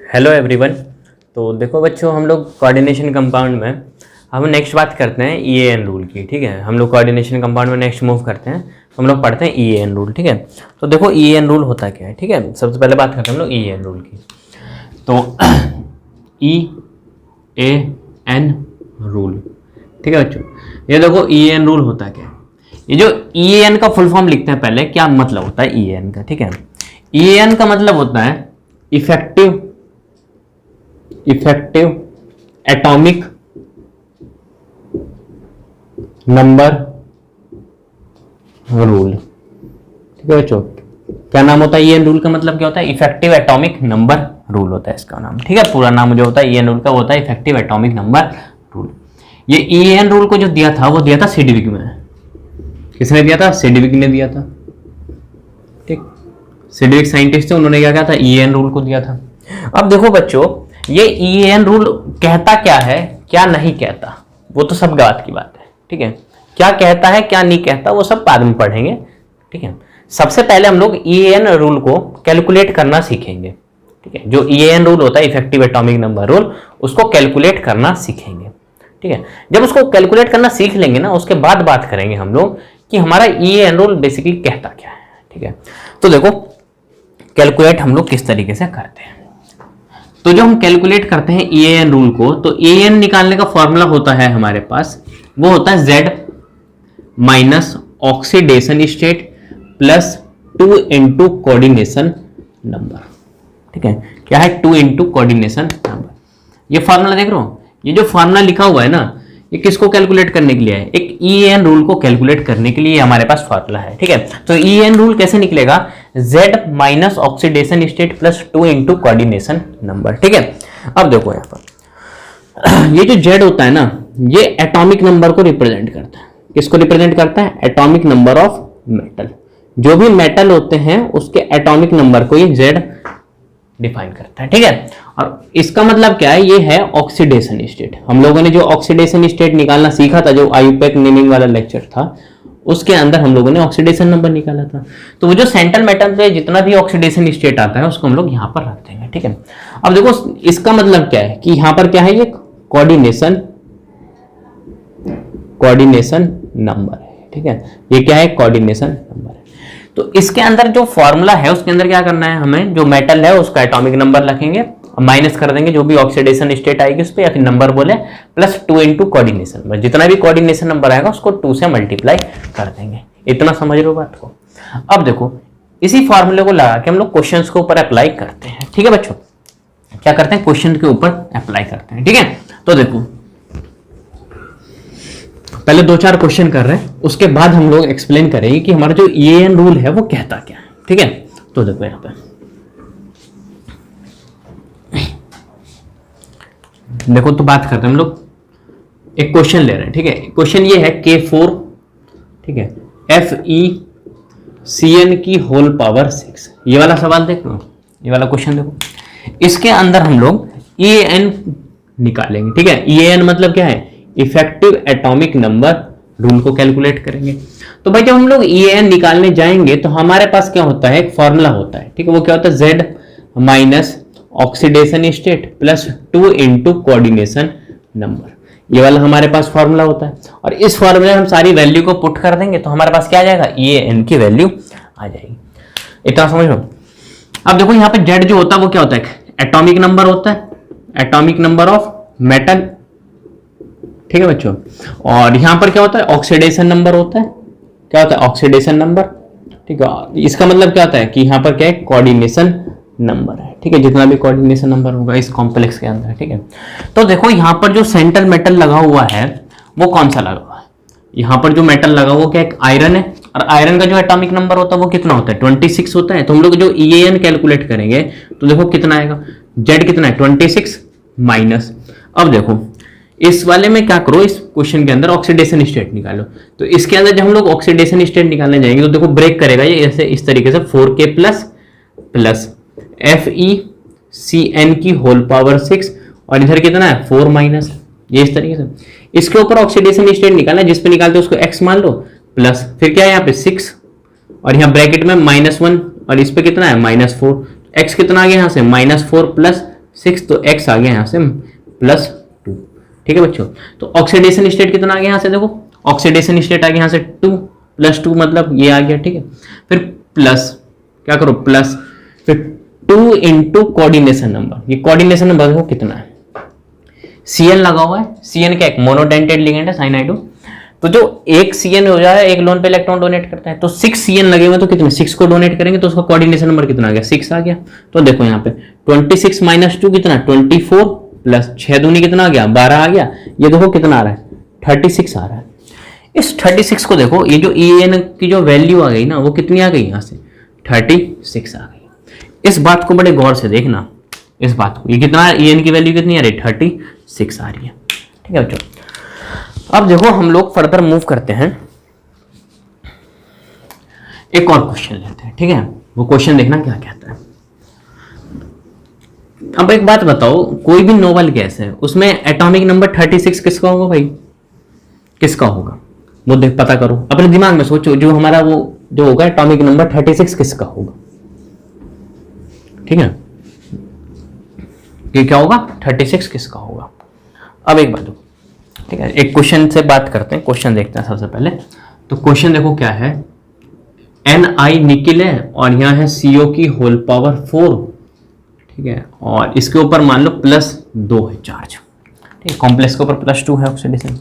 Hello everyone. तो देखो बच्चों, हम लोग कोऑर्डिनेशन कंपाउंड में हम नेक्स्ट बात करते हैं ईएएन रूल की। ठीक है, हम लोग कोऑर्डिनेशन कंपाउंड में नेक्स्ट मूव करते हैं, हम लोग पढ़ते हैं ईएएन रूल। ठीक है, तो देखो ईएएन रूल होता क्या है। ठीक है, सबसे पहले बात करते हैं हम लोग ईएएन रूल की। तो ईएएन रूल, ठीक है बच्चों, ये देखो ईएएन रूल होता क्या है। ये जो ईएएन का फुल फॉर्म लिखते हैं पहले, क्या मतलब होता है ईएएन का। ठीक है, ईएएन का मतलब होता है इफेक्टिव एटॉमिक नंबर रूल। ठीक है बच्चों, क्या नाम होता है ईएएन रूल का? मतलब क्या होता है? इफेक्टिव एटॉमिक नंबर रूल होता है इसका नाम। ठीक है, पूरा नाम जो होता है ईएएन रूल का वो होता है इफेक्टिव एटॉमिक नंबर रूल। ये ईएएन रूल को जो दिया था वो दिया था सिडविक में। किसने दिया था? सिडविक ने दिया था। ठीक, सिडविक साइंटिस्ट थे, उन्होंने क्या कहा था? ईएएन रूल को दिया था। अब देखो बच्चों, ये ईएएन रूल कहता क्या है, क्या नहीं कहता, वो तो सब बात की बात है। ठीक है, क्या कहता है क्या नहीं कहता वो सब बाद में पढ़ेंगे। ठीक है, सबसे पहले हम लोग ईएएन रूल को कैलकुलेट करना सीखेंगे। ठीक है, जो ईएएन रूल होता है इफेक्टिव एटॉमिक नंबर रूल, उसको कैलकुलेट करना सीखेंगे। ठीक है, जब उसको कैलकुलेट करना सीख लेंगे ना, उसके बाद बात करेंगे हम लोग कि हमारा ईएएन रूल बेसिकली कहता क्या है। ठीक है, तो देखो कैलकुलेट हम लोग किस तरीके से करते हैं। तो जो हम कैलकुलेट करते हैं ईएएन रूल को, तो ईएएन निकालने का फॉर्मूला होता है हमारे पास, वो होता है Z minus oxidation state plus 2 into coordination number. ठीक है, क्या है? 2 इंटू कोऑर्डिनेशन नंबर। ये फॉर्मूला देख रहे हो, ये जो फॉर्मूला लिखा हुआ है ना, ये किसको कैलकुलेट करने के लिए है? एक ईएएन रूल को कैलकुलेट करने के लिए हमारे पास फॉर्मूला है। ठीक है, तो ईएएन रूल कैसे निकलेगा? Z minus oxidation state plus 2 into coordination number. ठीक है, अब देखो यहाँ पर ये जो Z होता है ना, ये एटॉमिक नंबर को रिप्रेजेंट करता है। किसको रिप्रेजेंट करता है? Atomic number of metal. जो भी मेटल होते हैं उसके एटॉमिक नंबर को ये Z डिफाइन करता है। ठीक है, और इसका मतलब क्या है? ये है ऑक्सीडेशन स्टेट। हम लोगों ने जो ऑक्सीडेशन स्टेट निकालना सीखा था, जो आयुपेक नेमिंग वाला लेक्चर था, उसके अंदर हम लोगों ने ऑक्सीडेशन नंबर निकाला था। तो वो जो सेंट्रल मेटल पे जितना भी ऑक्सीडेशन स्टेट आता है उसको हम लोग यहाँ पर रख देंगे। ठीक है, अब देखो इसका मतलब क्या है कि यहाँ पर क्या है? ये कोऑर्डिनेशन नंबर है। ठीक है, ये क्या है? कोऑर्डिनेशन नंबर है। तो इसके अंदर जो फॉर्मूला है उसके अंदर क्या करना है हमें? जो मेटल है उसका एटॉमिक नंबर लिखेंगे, माइनस कर देंगे जो भी ऑक्सीडेशन स्टेट आएगी उस पर, या फिर नंबर बोले, प्लस 2 इंटू कोऑर्डिनेशन नंबर। जितना भी कोऑर्डिनेशन नंबर आएगा उसको 2 से मल्टीप्लाई कर देंगे। इतना समझ लो बात को। अब देखो इसी फॉर्मूले को लगा के हम लोग क्वेश्चन के ऊपर अप्लाई करते हैं। ठीक है बच्चों, क्या करते हैं? क्वेश्चन के ऊपर अप्लाई करते हैं। ठीक है, तो देखो पहले 2-4 क्वेश्चन कर रहे हैं, उसके बाद हम लोग एक्सप्लेन करेंगे कि हमारा जो ईएएन रूल है वो कहता क्या है। ठीक है, तो देखो यहाँ पे देखो, तो बात करते हैं हम लोग। एक क्वेश्चन ले रहे हैं। ठीक है, क्वेश्चन ये है K4, ठीक है, FeCN की होल पावर 6। ये वाला सवाल देखो, ये वाला क्वेश्चन देखो। इसके अंदर हम लोग ईएएन निकालेंगे। ठीक है, ईएएन मतलब क्या है? इफेक्टिव एटॉमिक नंबर रूल को कैलकुलेट करेंगे। तो भाई जब हम लोग ईएएन निकालने जाएंगे तो हमारे पास क्या होता है? एक फॉर्मूला होता है। ठीक है, वो क्या होता है? Z minus oxidation state plus 2 into coordination number. ये वाला हमारे पास फॉर्मूला होता है, और इस फॉर्मूले में हम सारी वैल्यू को पुट कर देंगे तो हमारे पास क्या आ जाएगा? ईएएन की वैल्यू आ जाएगी। इतना समझ लो। अब देखो यहाँ पे Z जो होता है वो क्या होता है? एटॉमिक नंबर होता है, एटॉमिक नंबर ऑफ मेटल। ठीक है बच्चों, और यहां पर क्या होता है? ऑक्सीडेशन नंबर होता है। क्या होता है? Oxidation number. ठीक है, इसका मतलब क्या होता है कि यहां पर क्या है? कोऑर्डिनेशन नंबर है। ठीक है, जितना भी कोऑर्डिनेशन नंबर होगा इस कॉम्प्लेक्स के अंदर। ठीक है, तो देखो यहां पर जो सेंट्रल मेटल लगा हुआ है वो कौन सा लगा हुआ है? यहां पर जो मेटल लगा हुआ क्या? एक आयरन है, और आयरन का जो एटॉमिक नंबर होता है वो कितना होता है? 26 होता है। तो हम लोग जो ईएएन कैलकुलेट करेंगे तो देखो कितना आएगा? Z कितना है? 26 माइनस, अब देखो इस वाले में क्या करो, इस क्वेश्चन के अंदर ऑक्सीडेशन स्टेट निकालो। तो इसके अंदर जब हम लोग ऑक्सीडेशन स्टेट निकालने जाएंगे तो देखो ब्रेक करेगा ये ऐसे, इस तरीके से 4K प्लस प्लस FeCN की होल पावर 6, और इधर कितना है? 4 माइनस, ये इस तरीके से। इसके ऊपर ऑक्सीडेशन स्टेट निकालना है, जिस पे निकालते हो उसको x मान लो, प्लस फिर क्या है यहाँ पे 6, और यहाँ ब्रैकेट में -1, और इस पे कितना है? -4। x कितना आ गया यहाँ से? -4 प्लस 6 तो x आ गया यहाँ से +2। ठीक है बच्चों, तो ऑक्सीडेशन स्टेट कितना आ गया यहाँ से, देखो ऑक्सीडेशन स्टेट आ गया यहाँ से 2 + 2 मतलब ये आ गया। ठीक है, फिर प्लस क्या करो प्लस, फिर 2 इंटू कोऑर्डिनेशन नंबर, ये कोऑर्डिनेशन नंबर देखो कितना है, Cn लगा हुआ है। Cn क्या एक मोनोडेंटेड लिगेंड है साइनाइडो, तो जो एक Cn हो जाए एक लोन पे इलेक्ट्रॉन डोनेट करता है, तो 6 Cn लगे हुए तो कितने 6 को डोनेट करेंगे तो उसका कोऑर्डिनेशन नंबर कितना आ गया 6 आ गया। तो देखो यहाँ पे 26 - 2 कितना 24 प्लस 6 दूनी कितना आ गया 12 आ गया। ये देखो कितना आ रहा है 36 आ रहा है। इस 36 को देखो, ये जो En की जो वैल्यू आ गई ना वो कितनी आ गई यहाँ से 36 आ गई। इस बात को बड़े गौर से देखना, इस बात को, ये कितना En की वैल्यू कितनी आ रही है 36 आ रही है। ठीक है बच्चों, अब देखो हम लोग फर्दर मूव करते हैं, एक और क्वेश्चन लेते हैं। ठीक है, वो क्वेश्चन देखना क्या कहता है। अब एक बात बताओ, कोई भी नोबल गैस है उसमें एटॉमिक नंबर 36 किसका होगा भाई, किसका होगा वो देख पता करो, अपने दिमाग में सोचो, जो हमारा वो जो होगा एटॉमिक नंबर 36 किसका होगा। ठीक है, ये क्या होगा 36 किसका होगा। अब एक बात, ठीक है, एक क्वेश्चन से बात करते हैं, क्वेश्चन देखते हैं सबसे पहले। तो क्वेश्चन देखो क्या है, Ni निकिल है और यहाँ है CO की होल पावर 4। ठीक है, और इसके ऊपर मान लो +2 है चार्ज। ठीक है, कॉम्प्लेक्स के ऊपर +2 है ऑक्सीडेशन।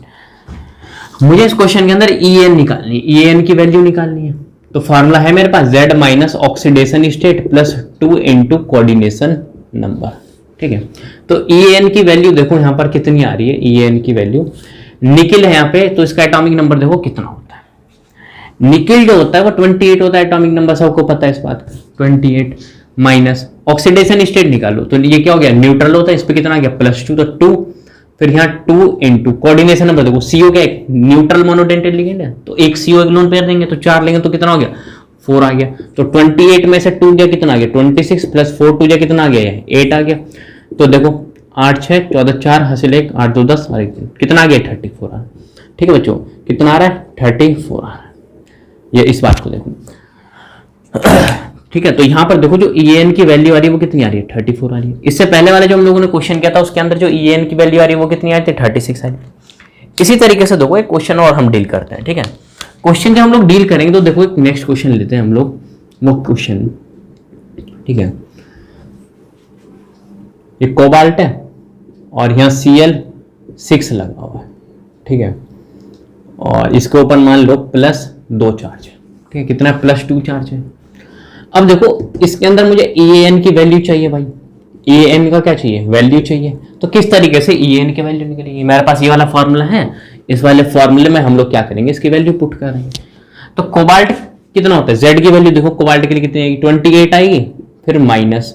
मुझे इस क्वेश्चन के अंदर En निकालनी, En की वैल्यू निकालनी है। तो फार्मूला है मेरे पास Z - oxidation state +2 into coordination number. ठीक है, तो En की वैल्यू देखो यहाँ पर कितनी आ रही है, En की वैल्यू, निकिल है यहाँ पे तो इसका एटॉमिक नंबर देखो कितना होता है। निकिल जो होता है वो 28 होता है एटॉमिक नंबर, सबको पता है इस बात का। 28 माइनस ऑक्सीडेशन स्टेट निकालो तो ये क्या हो गया न्यूट्रल होता है, इस पे कितना आ गया +2, तो 2, फिर यहाँ 2 इंटू कोऑर्डिनेशन नंबर देखो, CO क्या एक न्यूट्रल मोनोडेंटेड लिगेंड है, तो एक CO एक लोन पेयर देंगे तो 4 लेंगे तो कितना हो गया 4 आ गया। तो 28 में से 2 गया कितना आ गया 26 प्लस 4 2 गया कितना आ गया 8 आ गया। तो देखो 8 6 14 4 हासिल 1 8 2 10 और 1 कितना आ गया 34 आ रहा है। ठीक है बच्चों, कितना आ रहा है 34 आ रहा है। ये इस बात को देखो। ठीक है, तो यहां पर देखो जो En की वैल्यू आ रही है वो कितनी आ रही है 34 आ रही है। इससे पहले वाले जो हम लोगों ने क्वेश्चन किया था उसके अंदर जो En की वैल्यू आ रही है वो कितनी आ रही थी 36 आ रही है। इसी तरीके से देखो एक क्वेश्चन और हम डील करते हैं। ठीक है, क्वेश्चन जब हम लोग डील करेंगे तो देखो एक नेक्स्ट क्वेश्चन लेते हैं हम लोग, वो क्वेश्चन, ठीक है, ये कोबाल्ट है और यहाँ Cl6 लगा हुआ है। ठीक है, और इसके ऊपर मान लो +2 चार्ज है। ठीक है, कितना +2 चार्ज है। अब देखो इसके अंदर मुझे En की वैल्यू चाहिए भाई, En का क्या चाहिए वैल्यू चाहिए। तो किस तरीके से En की वैल्यू निकलेगी, मेरे पास ये वाला फॉर्मूला है, इस वाले फॉर्मूले में हम लोग क्या करेंगे इसकी वैल्यू पुट करेंगे। तो कोबाल्ट कितना होता है, Z की वैल्यू देखो कोबाल्ट के लिए कितनी आएगी 28 आएगी, फिर माइनस।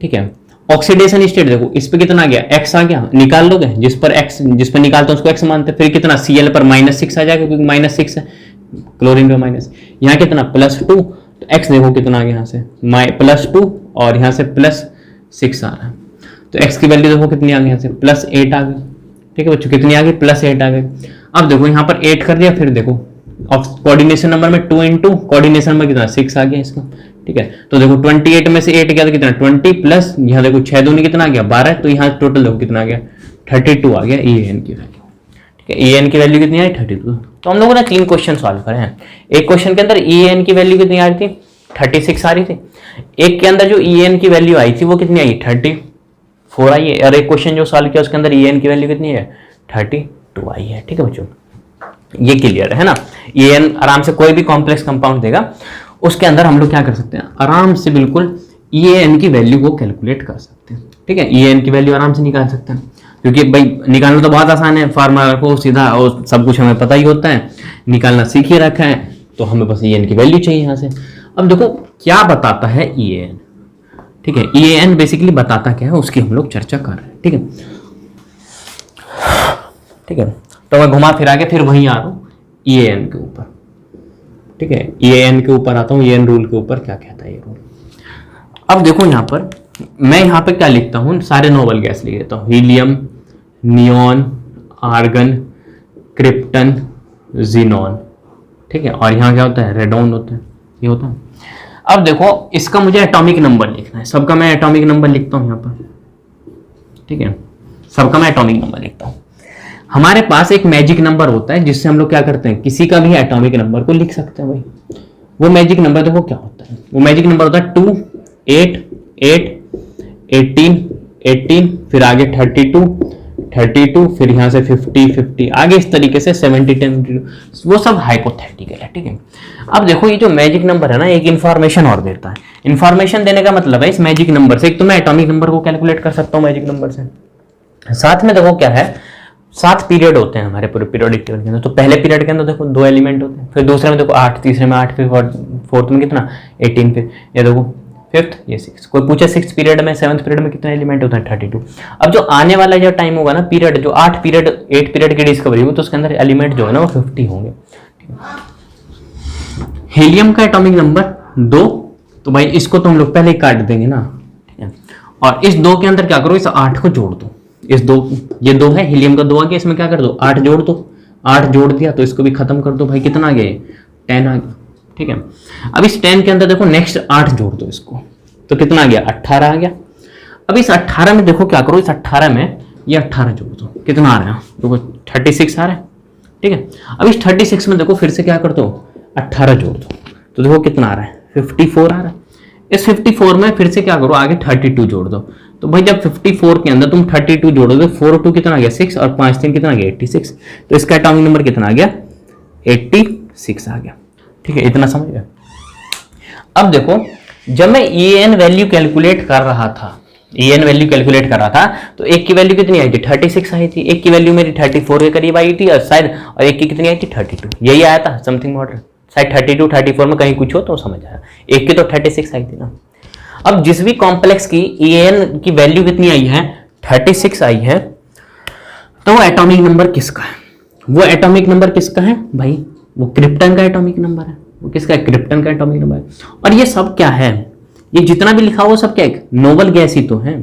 ठीक है, ऑक्सीडेशन स्टेट देखो इस पे कितना आ गया x आ गया, निकाल लोगे जिस पर निकालते हैं उसको x मानते हैं, फिर कितना Cl पर -6 आ जाएगा क्योंकि -6 है, क्लोरीन पे माइनस, यहाँ कितना +2, तो x देखो कितना आ गया यहाँ से +2 और यहाँ से +6 आ रहा है। तो x की वैल्यू देखो कितनी आ गई यहाँ से +8 आ गई। ठीक है बच्चों, कितनी आ गई +8 आ गई। अब देखो यहाँ पर 8 कर दिया, फिर देखो कोऑर्डिनेशन नंबर में 2 इंटू कोऑर्डिनेशन नंबर कितना 6 आ गया इसका। ठीक है, तो देखो 28 में से 8 गया तो कितना 20 प्लस यहाँ देखो 6 दूनी कितना आ गया 12, तो यहाँ टोटल देखो कितना आ गया 32 आ गया En की वैल्यू। ठीक है, En की वैल्यू कितनी आई 32। तो हम लोगों ने 3 क्वेश्चन सॉल्व करे हैं। एक क्वेश्चन के अंदर En की वैल्यू कितनी आ रही थी 36 आ रही थी, एक के अंदर जो En की वैल्यू आई थी वो कितनी आई 34 आई है, और एक क्वेश्चन जो सॉल्व किया उसके अंदर En की वैल्यू कितनी है 32 आई है। ठीक है बच्चों, ये क्लियर है ना। En आराम से कोई भी कॉम्प्लेक्स कंपाउंड देगा उसके अंदर हम लोग क्या कर सकते हैं, आराम से बिल्कुल En की वैल्यू को कैलकुलेट कर सकते हैं। ठीक है, En की वैल्यू आराम से निकाल सकते हैं, क्योंकि भाई निकालना तो बहुत आसान है, फार्मूला को सीधा और सब कुछ हमें पता ही होता है, निकालना सीख ही रखा है, तो हमें बस En की वैल्यू चाहिए यहाँ से। अब देखो क्या बताता है En। ठीक है, En बेसिकली बताता क्या है उसकी हम लोग चर्चा कर रहे हैं। ठीक है, ठीक है, तो मैं घुमा फिरा के फिर वहीं आ रहा हूँ En के ऊपर। ठीक है, En के ऊपर आता हूँ, En रूल के ऊपर क्या कहता है ये रूल। अब देखो यहाँ पर मैं यहाँ पे क्या लिखता हूँ, सारे नोबल गैस लिख देता हूँ, helium, neon, argon, krypton, xenon. ठीक है, और यहाँ क्या होता है रेडॉन होता है, ये होता है। अब देखो इसका मुझे एटॉमिक नंबर लिखना है, सबका मैं एटॉमिक नंबर लिखता हूँ यहाँ पर। ठीक है, सबका मैं एटॉमिक नंबर लिखता हूं। हमारे पास एक मैजिक नंबर होता है जिससे हम लोग क्या करते हैं, किसी का भी एटॉमिक नंबर को लिख सकते हैं भाई। वो मैजिक नंबर देखो क्या होता है, वो मैजिक नंबर होता है 2, 8, 8, 18, 18, फिर आगे 32, 32, फिर यहां से 50, 50, आगे इस तरीके से 70, 72, वो सब हाइपोथेटिकल है। ठीक है, अब देखो ये जो मैजिक नंबर है ना, एक इंफॉर्मेशन और देता है। इंफॉर्मेशन देने का मतलब है इस मैजिक नंबर से एक तो मैं एटॉमिक नंबर को कैलकुलेट कर सकता हूं मैजिक नंबर से, साथ में देखो क्या है, 7 पीरियड होते हैं हमारे पूरे पीरियोडिक टेबल के अंदर। तो पहले पीरियड के अंदर देखो 2 एलिमेंट होते हैं, फिर दूसरे में देखो 8, तीसरे में 8, फिर फोर्थ में कितना 18, फिर ये देखो फिफ्थ ये 6। कोई पूछे 6th पीरियड में 7th पीरियड में कितने एलिमेंट होते हैं 32। अब जो आने वाला जो टाइम होगा ना पीरियड, जो 8 पीरियड की डिस्कवरी होगी तो उसके अंदर एलिमेंट जो है ना वो 50 होंगे। हीलियम का एटॉमिक नंबर 2, तो भाई इसको तो हम लोग पहले ही काट देंगे ना, ठीक है। और इस 2 के अंदर क्या करो, इस 8 को जोड़ दो, इस 2, ये 2 है, हीलियम का 2 आ गया, इसमें क्या कर दो 8 जोड़ दो, 8 जोड़ दिया तो इसको भी खत्म कर दो भाई, कितना आ गया 10 आ गया, ठीक है। अब इस 10 के अंदर देखो नेक्स्ट 8 जोड़ दो इसको, तो कितना आ गया 18 आ गया। अब इस 18 में देखो क्या करो, इस 18 में ये 18 जोड़ दो, कितना आ रहा है देखो 36 आ रहा है, ठीक है। अब इस 36 में देखो फिर से क्या कर दो 18 जोड़ दो, तो देखो कितना आ रहा है 54 आ रहा है। इस 54 में फिर से क्या करो आगे 32 जोड़ दो, तो भाई जब 54 के अंदर तुम 32 जोड़ोगे, 4 और 2 कितना आ गया 6, और 5 3 कितना आ गया 86, तो इसका एटॉमिक नंबर कितना आ गया 86 आ गया, ठीक है। इतना समझ गए। अब देखो जब मैं EN वैल्यू कैलकुलेट कर रहा था, EN वैल्यू कैलकुलेट कर रहा था, तो एक की वैल्यू कितनी आई थी 36 आई थी, एक की वैल्यू मेरी 34 के करीब आई थी और शायद, और एक की कितनी आई थी 32, यही आया था समथिंग मॉडल, शायद 32 34 में कहीं कुछ हो तो समझ आया, एक की तो 36 आई थी ना। अब जिस भी कॉम्प्लेक्स की EN की वैल्यू कितनी आई है 36 आई है, तो वो एटॉमिक नंबर किसका है, वो एटॉमिक नंबर किसका है भाई, वो क्रिप्टन का एटॉमिक नंबर है, वो किसका है क्रिप्टन का एटॉमिक नंबर है। और ये सब क्या है, ये जितना भी लिखा हुआ सब क्या है नोबल गैस ही तो है।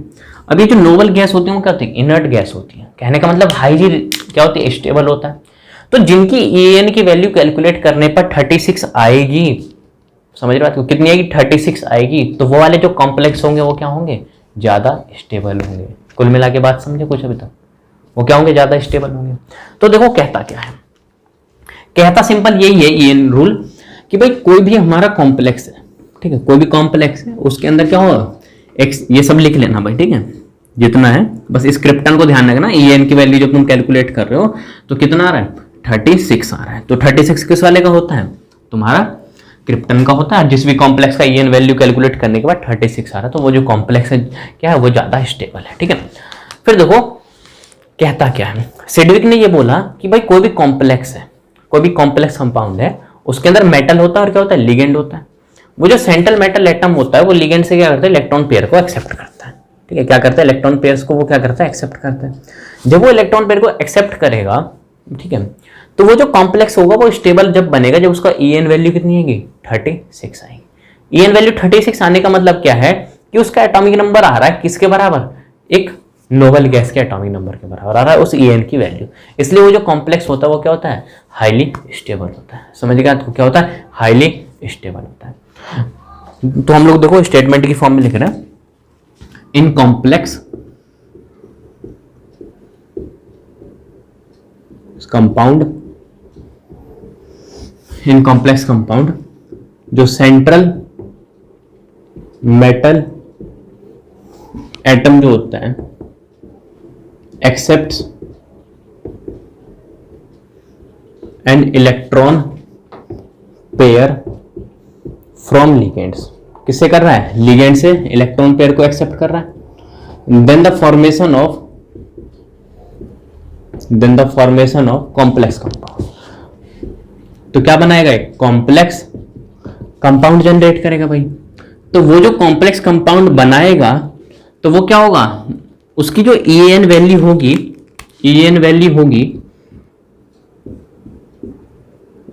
अब ये जो नोबल गैस होती है वो क्या होती है इनर्ट गैस होती है, कहने का मतलब हाईली क्या होती है स्टेबल होता है। तो जिनकी EN की वैल्यू कैलकुलेट करने पर 36 आएगी, समझ रहे हो कितनी आएगी 36 आएगी, तो वो वाले जो कॉम्प्लेक्स होंगे वो क्या होंगे ज्यादा स्टेबल होंगे। कुल मिला के बात समझे कुछ अभी तक, वो क्या होंगे ज्यादा स्टेबल होंगे। तो देखो कहता क्या है, कहता सिंपल यही है EN रूल कि भाई कोई भी हमारा कॉम्प्लेक्स है, ठीक है, कोई भी कॉम्प्लेक्स है उसके अंदर क्या होगा एक्स, ये सब लिख लेना भाई, ठीक है, जितना है बस इस क्रिप्टन को ध्यान रखना। EN की वैल्यू जब तुम कैलकुलेट कर रहे हो तो कितना आ रहा है 36 आ रहा है, तो 36 किस वाले का होता है तुम्हारा क्रिप्टन का होता है। जिस भी कॉम्प्लेक्स का EN वैल्यू कैलकुलेट करने के बाद 36 आ रहा है तो वो जो कॉम्प्लेक्स है क्या है वो ज्यादा स्टेबल है, ठीक है। फिर देखो कहता क्या है, सिडविक ने ये बोला कि भाई कोई भी कॉम्प्लेक्स है, कोई भी कॉम्प्लेक्स कंपाउंड है, उसके अंदर मेटल होता है और क्या होता है लिगेंड होता है। वो जो सेंट्रल मेटल एटम होता है वो लिगेंड से क्या करता है इलेक्ट्रॉन पेयर को एक्सेप्ट करता है, ठीक है, क्या करता है इलेक्ट्रॉन पेयर्स को वो क्या करता है एक्सेप्ट करता है। जब वो इलेक्ट्रॉन पेयर को एक्सेप्ट करेगा, ठीक है, तो वो जो कॉम्प्लेक्स होगा वो स्टेबल जब बनेगा जब उसका EN वैल्यू कितनी आएगी 36 आएगी। EN वैल्यू 36 आने का मतलब क्या है कि उसका एटॉमिक नंबर आ रहा है किसके बराबर, एक नोबल गैस के एटॉमिक नंबर के बराबर आ रहा है उस EN की वैल्यू। इसलिए वो जो कॉम्प्लेक्स होता है वो क्या होता है हाईली स्टेबल होता है, समझ गया तो क्या होता है हाईली स्टेबल होता है। तो हम लोग देखो स्टेटमेंट की फॉर्म में लिख रहे हैं in complex compound, in complex compound जो सेंट्रल मेटल एटम जो होता है accepts an electron pair from ligands, किससे कर रहा है लिगेंड से इलेक्ट्रॉन पेयर को एक्सेप्ट कर रहा है। Then the formation of complex compound, तो क्या बनाएगा एक कॉम्प्लेक्स कंपाउंड जनरेट करेगा भाई। तो वो जो कॉम्प्लेक्स कंपाउंड बनाएगा तो वो क्या होगा उसकी जो EN वैल्यू होगी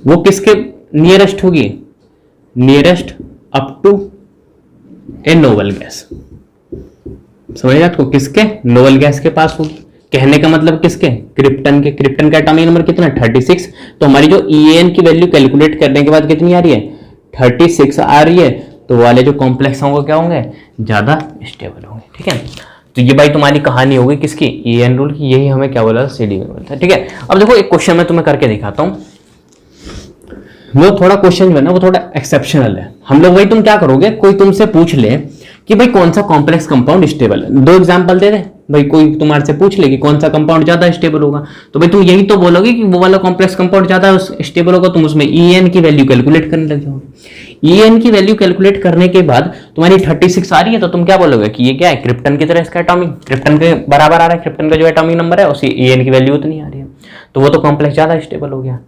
वो किसके नियरेस्ट होगी, nearest up to a noble gas, समझिए आपको किसके नोबल गैस के पास होगी। कहने का मतलब किसके क्रिप्टन के, क्रिप्टन का एटॉमिक नंबर कितना 36, तो हमारी जो EN की वैल्यू कैलकुलेट करने के बाद कितनी आ रही है 36 आ रही है, तो वाले जो कॉम्प्लेक्स होंगे क्या होंगे ज्यादा स्टेबल होंगे, ठीक है। तो ये भाई तुम्हारी कहानी होगी किसकी, EN रूल की। यही हमें क्या बोला था, CD में बोला था। ठीक है, अब देखो एक क्वेश्चन मैं तुम्हें करके दिखाता हूँ। वो थोड़ा क्वेश्चन जो है ना वो थोड़ा एक्सेप्शनल है। हम लोग भाई, तुम क्या करोगे, कोई तुमसे पूछ ले कि भाई कौन सा कॉम्प्लेक्स कंपाउंड स्टेबल है, 2 एग्जांपल दे दे भाई। कोई तुम्हारे से पूछ ले कि कौन सा कंपाउंड ज्यादा स्टेबल होगा, तो भाई तुम यही तो बोलोगे कि वो वाला कॉम्प्लेक्स कंपाउंड ज्यादा स्टेबल होगा। तुम उसमें EN की वैल्यू कैलकुलेट करने लग जाओगे। EN की वैल्यू कैलकुलेट करने के बाद तुम्हारी 36 आ रही है, तो तुम क्या बोलोगे कि ये क्या है, क्रिप्टन की तरह इसका एटॉमिक, क्रिप्टन के बराबर आ रहा है, क्रिप्टन का जो एटॉमिक नंबर है उसी EN की वैल्यू उतनी आ रही है, तो वो तो कॉम्प्लेक्स ज्यादा स्टेबल हो गया।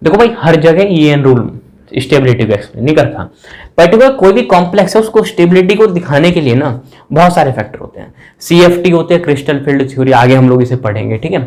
देखो भाई, हर जगह EN रूल स्टेबिलिटी को एक्सप्लेन नहीं करता। पर्टिकुलर कोई भी कॉम्प्लेक्स है उसको स्टेबिलिटी को दिखाने के लिए ना बहुत सारे फैक्टर होते हैं। CFT होते हैं, क्रिस्टल फील्ड थ्योरी, आगे हम लोग इसे पढ़ेंगे। ठीक है,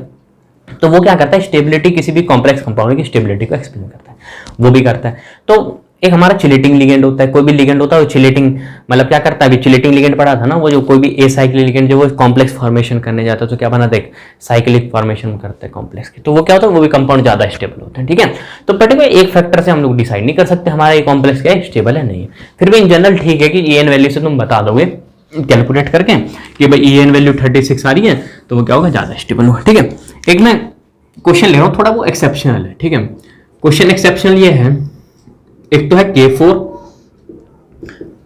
तो वो क्या करता है, स्टेबिलिटी, किसी भी कॉम्प्लेक्स कंपाउंड की स्टेबिलिटी को एक्सप्लेन करता है, वो भी करता है। तो एक हमारा चिलेटिंग लिगेंड होता है, कोई भी लिगेंड होता है वो चिलेटिंग मतलब क्या करता है, अभी चिलेटिंग लिगेंड पढ़ा था ना, वो जो कोई भी एसाइक्लिक लिगेंड जो वो कॉम्प्लेक्स फॉर्मेशन करने जाता है तो क्या बनाता है, साइक्लिक फॉर्मेशन करते हैं कॉम्प्लेक्स की, तो वो क्या होता है, वो भी कंपाउंड ज्यादा स्टेबल होते हैं। ठीक है, तो पर्टिकुलर एक फैक्टर से हम लोग डिसाइड नहीं कर सकते हमारा ये कॉम्प्लेक्स क्या है, स्टेबल है नहीं है। फिर भी इन जनरल ठीक है कि EN वैल्यू से तुम बता दोगे कैलकुलेट करके कि भाई EN वैल्यू 36 आ रही है तो वो क्या होगा, ज्यादा स्टेबल होगा। ठीक है, एक मैं क्वेश्चन ले रहा हूँ, थोड़ा वो एक्सेप्शनल है। ठीक है, क्वेश्चन एक्सेप्शनल ये है, एक तो है K4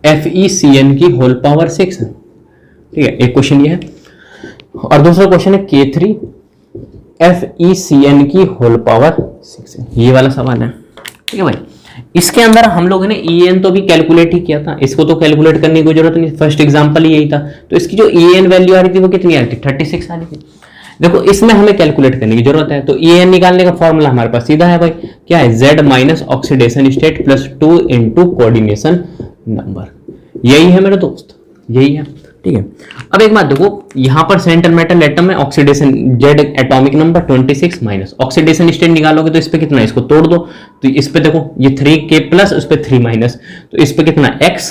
FeCN की होल पावर 6 है। ठीक है, एक क्वेश्चन ये है, और दूसरा क्वेश्चन है K3 FeCN की होल पावर 6 है। ये वाला सवाल है। ठीक है भाई, इसके अंदर हम लोगों ने EN तो भी कैलकुलेट ही किया था, इसको तो कैलकुलेट करने की जरूरत नहीं, फर्स्ट एग्जांपल ही यही था। तो इसकी जो EN वैल्यू आ रही थी वो कितनी आ रही थी, 36 आ रही थी। देखो इसमें हमें कैलकुलेट करने की जरूरत है, तो EN निकालने का फॉर्मूला हमारे पास सीधा है भाई, क्या है, Z minus oxidation state plus 2 into coordination number. यही है मेरे दोस्त, यही है। ठीक है, अब एक बात देखो, यहां पर सेंटर मेटल एटम में oxidation Z atomic number 26 minus oxidation state निकालोगे तो इस पे कितना, इसको तोड़ दो तो इस पे देखो ये 3K प्लस, उस पे 3 माइनस, तो इस पे कितना X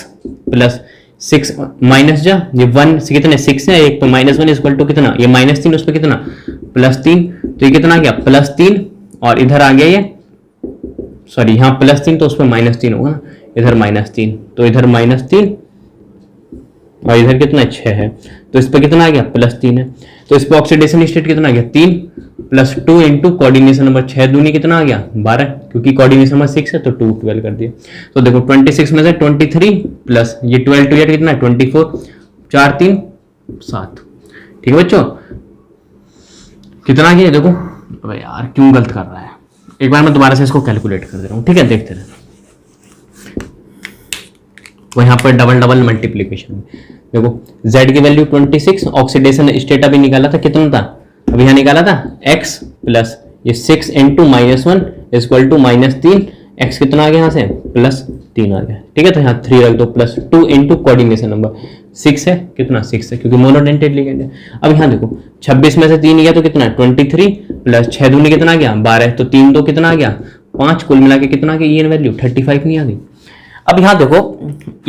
प्लस 6 माइनस जा, ये 1 से कितने 6 है, एक पे -1 इक्वल टू कितना, ये -3, उस पे कितना +3, तो ये कितना आ गया +3, और इधर आ गया ये, सॉरी यहाँ +3 तो उस पे -3 होगा ना, इधर -3, तो इधर -3 और इधर कितना 6 है, तो इस पे कितना आ गया +3 है, तो इस पे ऑक्सीडेशन स्टेट कितना आ गया 3 प्लस 2 इंटू कोऑर्डिनेशन नंबर 6 दूनी कितना आ गया 12, क्योंकि कोऑर्डिनेशन नंबर 6 है तो 2 12 कर दिया। तो देखो 26 में से 23 प्लस ये 12 टू कितना है 24, 4 3 7। ठीक है बच्चों, कितना आ गया देखो। अबे यार क्यों गलत कर रहा है, एक बार मैं दोबारा से इसको कैलकुलेट कर दे रहा हूँ। ठीक है, देखते रहे, वो यहाँ पर डबल डबल मल्टीप्लीकेशन। देखो Z की वैल्यू 26, ऑक्सीडेशन स्टेट अभी निकाला था, कितना था अभी यहाँ निकाला था x प्लस ये 6 इंटू -1 इक्वल टू -3, x कितना आ गया यहाँ से +3 आ गया। ठीक है, तो यहाँ 3 रख दो, प्लस 2 इंटू कोऑर्डिनेशन नंबर 6 है, कितना 6 है क्योंकि मोनोडेंटेड लिगेंड है। अब यहाँ देखो 26 में से 3 गया तो कितना 23 प्लस 6 दूनी कितना आ गया 12, तो 3 2 कितना आ गया 5, कुल मिला के कितना आ गया EN वैल्यू 35 नहीं आ गई। अब यहाँ देखो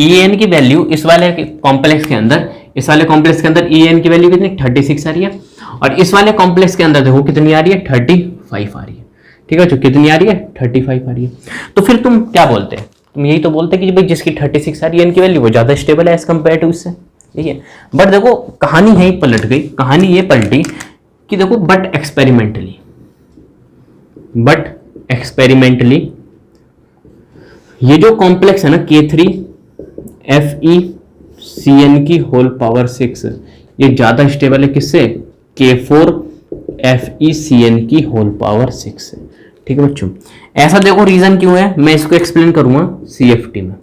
EN की वैल्यू इस वाले कॉम्प्लेक्स के अंदर, इस वाले कॉम्प्लेक्स के अंदर EN की वैल्यू कितनी 36 आ रही है, और इस वाले कॉम्प्लेक्स के अंदर देखो कितनी आ रही है 35 आ रही है। ठीक है, जो कितनी आ रही है 35 आ रही है। तो फिर तुम क्या बोलते हैं, तुम यही तो बोलते हैं कि भाई जिसकी 36 आ रही है EN की वैल्यू वो ज्यादा स्टेबल है एज कम्पेयर टू इससे। ठीक है, बट देखो कहानी यही पलट गई, कहानी ये पलटी कि देखो बट एक्सपेरिमेंटली ये जो कॉम्प्लेक्स है ना K3 FeCN की होल पावर 6, ये ज्यादा स्टेबल है किससे, K4 FeCN की होल पावर 6 से। ठीक है बच्चों, ऐसा देखो रीजन क्यों है, मैं इसको एक्सप्लेन करूंगा CFT में,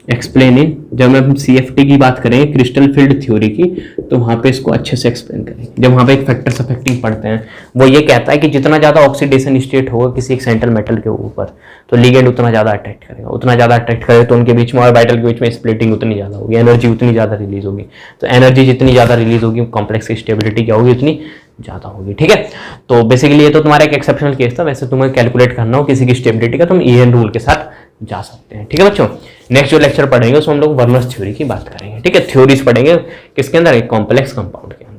एक्सप्लेन इन, जब हम CFT की बात करेंगे क्रिस्टल फील्ड थ्योरी की, तो वहां पे इसको अच्छे से एक्सप्लेन करेंगे। जब वहां पे एक फैक्टर्स अफेक्टिंग पढ़ते हैं, वो ये कहता है कि जितना ज्यादा ऑक्सीडेशन स्टेट होगा किसी एक सेंट्रल मेटल के ऊपर तो लिगेंड उतना ज्यादा अट्रैक्ट करेगा, उतना ज्यादा अट्रैक्ट करेगा तो उनके बीच में और वाइटल के बीच में स्प्लिटिंग उतनी ज्यादा होगी, एनर्जी उतनी ज्यादा रिलीज होगी। तो एनर्जी जितनी ज्यादा रिलीज होगी कॉम्प्लेक्स की स्टेबिलिटी क्या होगी उतनी ज्यादा होगी। ठीक है, तो बेसिकली ये तो तुम्हारा एक एक्सेप्शनल केस था, वैसे तुम्हें कैलकुलेट करना हो किसी की स्टेबिलिटी का तुम EN रूल के साथ जा सकते हैं। ठीक है बच्चों, नेक्स्ट जो लेक्चर पढ़ेंगे उसमें हम लोग वर्नर्स थ्योरी की बात करेंगे। ठीक है, थ्योरीज पढ़ेंगे किसके अंदर, एक कॉम्प्लेक्स कंपाउंड के अंदर।